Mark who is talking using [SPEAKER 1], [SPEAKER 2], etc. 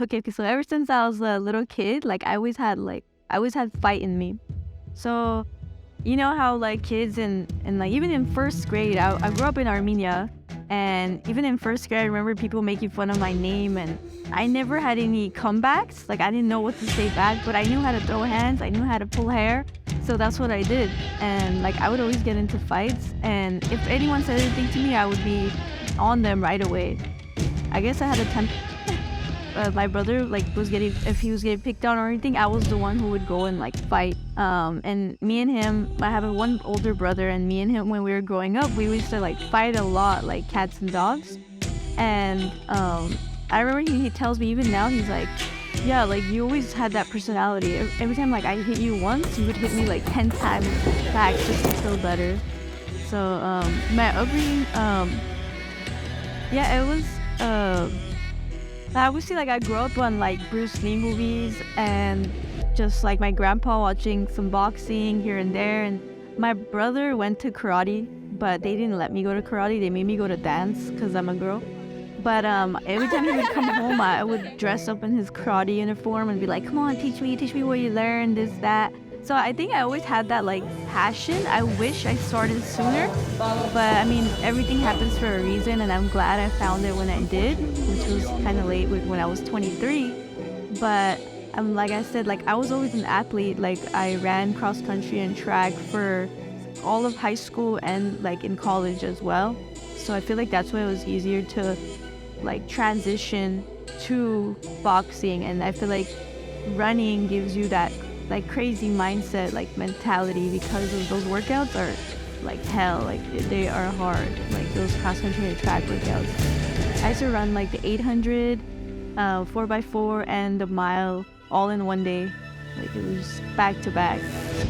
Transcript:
[SPEAKER 1] Okay, so ever since I was a little kid, I always had fight in me. So you know how like kids and like even in first grade, I grew up in Armenia, and even in first grade, I remember people making fun of my name, and I never had any comebacks. Like I didn't know what to say back, but I knew how to throw hands, I knew how to pull hair, so that's what I did. And like I would always get into fights, and if anyone said anything to me, I would be on them right away. I guess I had a temper. My brother like was getting if he was getting picked on or anything, I was the one who would go and like fight. And me and him, I have a one older brother, and me and him when we were growing up, we used to like fight a lot, like cats and dogs. And I remember he tells me even now, he's like, yeah, like you always had that personality. Every time like I hit you once, you would hit me like 10 times back just to feel better. So my upbringing, yeah, it was. I would say like I grew up on like Bruce Lee movies, and just like my grandpa watching some boxing here and there. And my brother went to karate, but they didn't let me go to karate. They made me go to dance because I'm a girl. But every time he would come home, I would dress up in his karate uniform and be like, "Come on, teach me what you learned, this, that." So I think I always had that like passion. I wish I started sooner, but I mean everything happens for a reason, and I'm glad I found it when I did, which was kind of late when I was 23. But like I said, like I was always an athlete. Like I ran cross country and track for all of high school and like in college as well. So I feel like that's why it was easier to like transition to boxing, and I feel like running gives you that like crazy mindset, like mentality, because of those workouts are like hell, like they are hard, like those cross country and track workouts. I used to run like the 800, 4x4 and the mile all in one day. Like it was back to back, so.